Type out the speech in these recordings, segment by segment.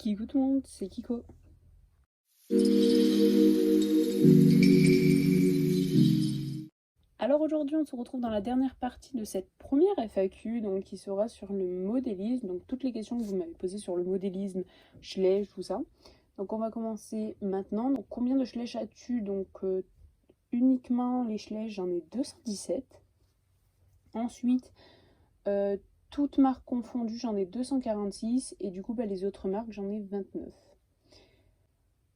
Kikou tout le monde, c'est Kiko. Alors aujourd'hui on se retrouve dans la dernière partie de cette première FAQ donc qui sera sur le modélisme, donc toutes les questions que vous m'avez posées sur le modélisme, Schleich, tout ça. Donc on va commencer maintenant. Donc combien de Schleich as-tu? Donc uniquement les Schleich, j'en ai 217. Ensuite, toutes marques confondues, j'en ai 246 et du coup les autres marques, j'en ai 29.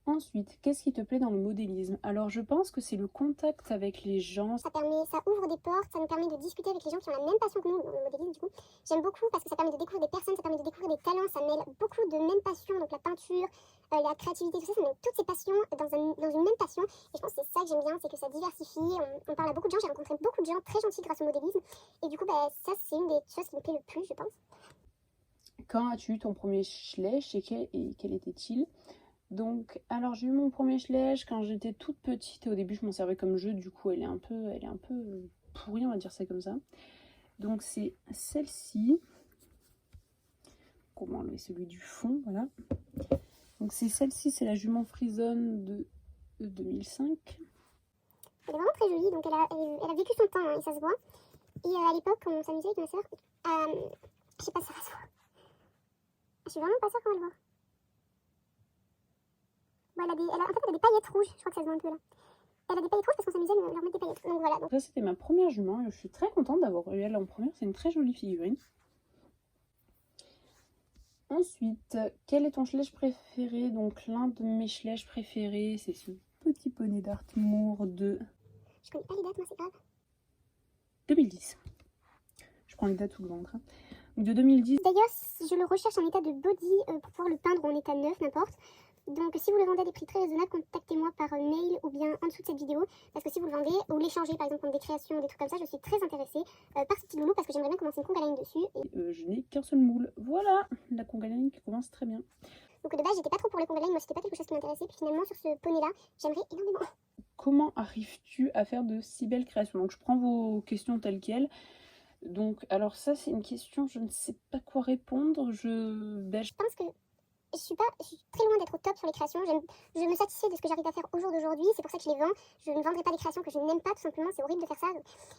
Ensuite, qu'est-ce qui te plaît dans le modélisme? Alors je pense que c'est le contact avec les gens. Ça ouvre des portes, ça nous permet de discuter avec les gens qui ont la même passion que nous, dans le modélisme du coup. J'aime beaucoup parce que ça permet de découvrir des personnes, ça permet de découvrir des talents, ça mêle beaucoup de mêmes passions, donc la peinture, la créativité, tout ça, ça mêle toutes ces passions dans une même passion. Et je pense que c'est ça que j'aime bien, c'est que ça diversifie, on parle à beaucoup de gens, j'ai rencontré beaucoup de gens très gentils grâce au modélisme. Et du coup, ça c'est une des choses qui me plaît le plus, je pense. Quand as-tu eu ton premier Schleich et quel était-il? Donc, alors j'ai eu mon premier Schleich quand j'étais toute petite et au début je m'en servais comme jeu, du coup elle est un peu pourrie, on va dire ça comme ça. Donc c'est celle-ci. Comment enlever celui du fond, voilà. Donc c'est celle-ci, c'est la jument frisonne de 2005. Elle est vraiment très jolie, donc elle a vécu son temps, hein, et ça se voit. Et à l'époque, on s'amusait avec ma soeur. Je sais pas si ça va se voir. Je suis vraiment pas sûre comment elle voit. Bon, en fait, elle a des paillettes rouges, je crois que ça se voit un peu là. Elle a des paillettes rouges parce qu'on s'amusait à leur mettre des paillettes. Donc voilà. Ça c'était ma première jument et je suis très contente d'avoir eu elle en première, c'est une très jolie figurine. Ensuite, quel est ton Schleich préféré? Donc l'un de mes Schleich préférés, c'est ce petit poney d'Artmoor de... Je connais pas les dates, moi c'est grave. 2010. Je prends les dates sous le ventre. Hein. De 2010. D'ailleurs, je le recherche en état de body pour pouvoir le peindre en état neuf, n'importe. Donc si vous le vendez à des prix très raisonnables, contactez-moi par mail ou bien en dessous de cette vidéo. Parce que si vous le vendez ou l'échangez par exemple pour des créations ou des trucs comme ça, je suis très intéressée par ce petit loulou parce que j'aimerais bien commencer une conga line dessus. Et je n'ai qu'un seul moule. Voilà, la conga line qui commence très bien. Donc de base, j'étais pas trop pour les conga line, moi c'était pas quelque chose qui m'intéressait. Puis finalement, sur ce poney là, j'aimerais énormément. Comment arrives-tu à faire de si belles créations? Donc je prends vos questions telles quelles. Donc, alors ça c'est une question, je ne sais pas quoi répondre. Je pense que je suis très loin d'être au top sur les créations. Je me satisfais de ce que j'arrive à faire au jour d'aujourd'hui. C'est pour ça que je les vends. Je ne vendrai pas des créations que je n'aime pas, tout simplement. C'est horrible de faire ça.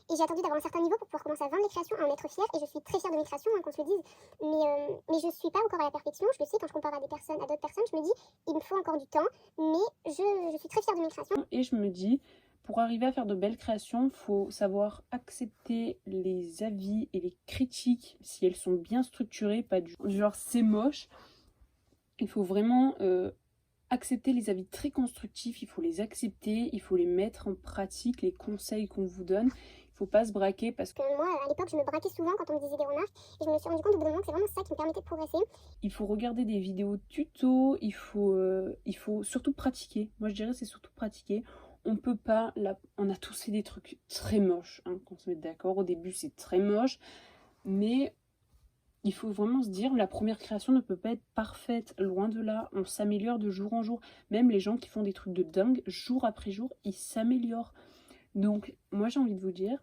Et j'ai attendu d'avoir un certain niveau pour pouvoir commencer à vendre les créations, à en être fière. Et je suis très fière de mes créations, hein, qu'on se le dise. Mais je ne suis pas encore à la perfection. Je le sais, quand je compare à d'autres personnes, je me dis, il me faut encore du temps. Mais je suis très fière de mes créations. Et je me dis, pour arriver à faire de belles créations, il faut savoir accepter les avis et les critiques si elles sont bien structurées, pas du genre c'est moche. Il faut vraiment accepter les avis très constructifs, il faut les accepter, il faut les mettre en pratique, les conseils qu'on vous donne. Il faut pas se braquer parce que moi, à l'époque, je me braquais souvent quand on me disait des remarques. Et je me suis rendu compte au bout d'un moment que c'est vraiment ça qui me permettait de progresser. Il faut regarder des vidéos tuto, il faut surtout pratiquer. Moi, je dirais c'est surtout pratiquer. On peut pas, on a tous fait des trucs très moches, hein, qu'on se mette d'accord. Au début, c'est très moche, mais il faut vraiment se dire, la première création ne peut pas être parfaite, loin de là, on s'améliore de jour en jour. Même les gens qui font des trucs de dingue, jour après jour, ils s'améliorent. Donc, moi j'ai envie de vous dire,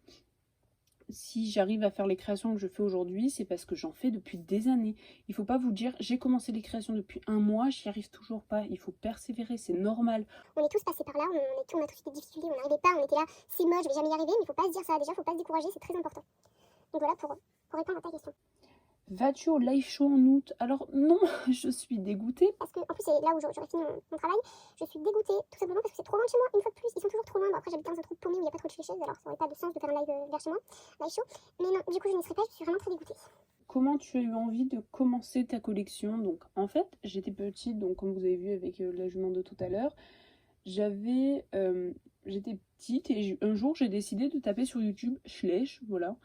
si j'arrive à faire les créations que je fais aujourd'hui, c'est parce que j'en fais depuis des années. Il faut pas vous dire, j'ai commencé les créations depuis un mois, j'y arrive toujours pas. Il faut persévérer, c'est normal. On est tous passés par là, on a tous eu des difficultés, on n'arrivait pas, on était là, c'est moche, je vais jamais y arriver, mais il faut pas se dire ça, déjà, faut pas se décourager, c'est très important. Donc voilà pour répondre à ta question. Vas-tu au live show en août? Alors non, je suis dégoûtée. Parce que en plus c'est là où j'aurais fini mon travail, je suis dégoûtée tout simplement parce que c'est trop loin de chez moi, une fois de plus, ils sont toujours trop loin. Bon, après j'habite dans un trou paumé où il n'y a pas trop de chaises, alors ça aurait pas de sens de faire un live vers chez moi, live show. Mais non, du coup je n'y serai pas, je suis vraiment très dégoûtée. Comment tu as eu envie de commencer ta collection? Donc en fait, j'étais petite, donc comme vous avez vu avec la jument de tout à l'heure, j'étais petite et un jour j'ai décidé de taper sur YouTube Schleich, voilà,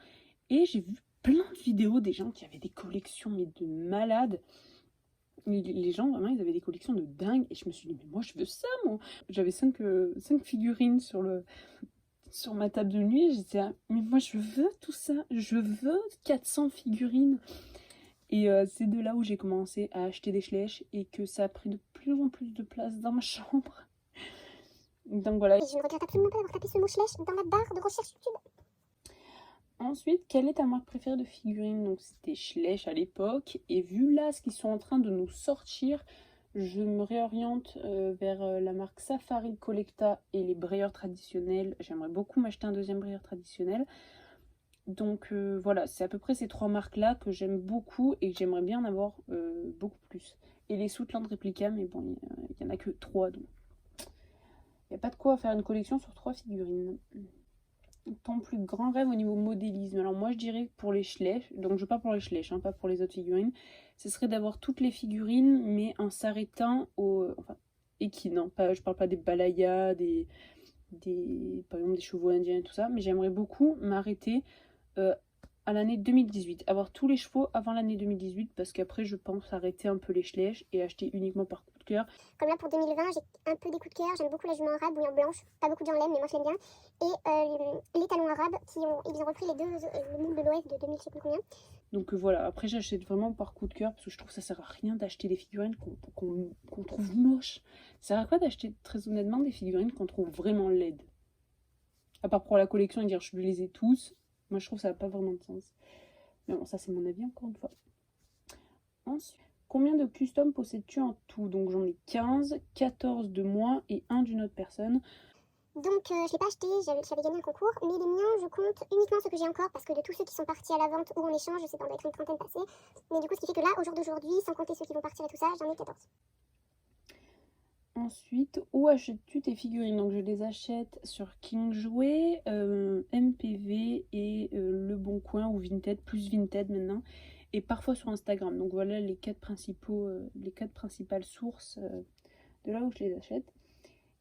et j'ai vu plein de vidéos des gens qui avaient des collections mais de malades. Les gens vraiment ils avaient des collections de dingue et je me suis dit mais moi je veux ça moi. J'avais 5 figurines sur ma table de nuit et j'étais mais moi je veux tout ça, je veux 400 figurines. Et c'est de là où j'ai commencé à acheter des Schleich et que ça a pris de plus en plus de place dans ma chambre. Donc voilà. Et je ne regrette absolument pas d'avoir tapé ce mot Schleich dans la barre de recherche YouTube. Ensuite, quelle est ta marque préférée de figurines? Donc c'était Schleich à l'époque. Et vu là ce qu'ils sont en train de nous sortir, je me réoriente vers la marque Safari Collecta et les brayeurs traditionnels. J'aimerais beaucoup m'acheter un deuxième brayeur traditionnel. Donc voilà, c'est à peu près ces 3 marques-là que j'aime beaucoup et que j'aimerais bien en avoir beaucoup plus. Et les Soutland Replica, mais bon, il n'y en a que 3, donc il n'y a pas de quoi faire une collection sur 3 figurines. Ton plus grand rêve au niveau modélisme. Alors moi je dirais pour les Schleich, donc je parle pour les Schleich, hein, pas pour les autres figurines, ce serait d'avoir toutes les figurines, mais en s'arrêtant au... Enfin, équines, hein, pas, je parle pas des balayas, par exemple des chevaux indiens et tout ça, mais j'aimerais beaucoup m'arrêter à l'année 2018, avoir tous les chevaux avant l'année 2018, parce qu'après je pense arrêter un peu les Schleich et acheter uniquement par coup de cœur. Comme là pour 2020, j'ai un peu des coups de cœur, j'aime beaucoup la jument arabe, bouillon blanche, pas beaucoup de gens l'aiment mais moi je l'aime bien. Et les talons arabes, ils ont repris les deux, le moule de l'OF de 2000 je sais plus combien. Donc voilà, après j'achète vraiment par coup de cœur, parce que je trouve que ça sert à rien d'acheter des figurines qu'on trouve moches. Ça sert à quoi d'acheter très honnêtement des figurines qu'on trouve vraiment laides? À part pour la collection et dire je les ai tous, moi je trouve que ça n'a pas vraiment de sens. Mais bon, ça c'est mon avis encore une fois. Ensuite, combien de customs possèdes-tu en tout? Donc j'en ai 15, 14 de moi et un d'une autre personne. Donc je ne l'ai pas acheté, j'avais gagné un concours, mais les miens je compte uniquement ceux que j'ai encore parce que de tous ceux qui sont partis à la vente ou en échange, je sais pas, on doit être une trentaine passés. Mais du coup ce qui fait que là, au jour d'aujourd'hui, sans compter ceux qui vont partir et tout ça, j'en ai 14. Ensuite, où achètes-tu tes figurines? Donc je les achète sur King Jouet, MPV et Le Bon Coin ou Vinted, plus Vinted maintenant, et parfois sur Instagram. Donc voilà les 4 principales sources de là où je les achète.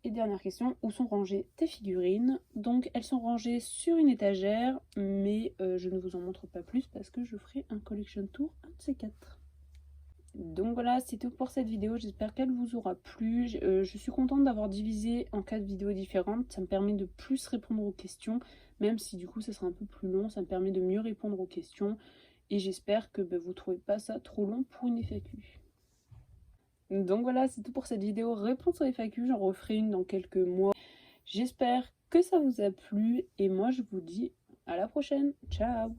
Et dernière question, où sont rangées tes figurines? Donc elles sont rangées sur une étagère, mais je ne vous en montre pas plus parce que je ferai un collection tour, un de ces 4. Donc voilà, c'est tout pour cette vidéo, j'espère qu'elle vous aura plu. Je suis contente d'avoir divisé en 4 vidéos différentes, ça me permet de plus répondre aux questions, même si du coup ça sera un peu plus long, ça me permet de mieux répondre aux questions, et j'espère que vous ne trouvez pas ça trop long pour une FAQ. Donc voilà, c'est tout pour cette vidéo réponse aux FAQ, j'en referai une dans quelques mois. J'espère que ça vous a plu, et moi je vous dis à la prochaine, ciao!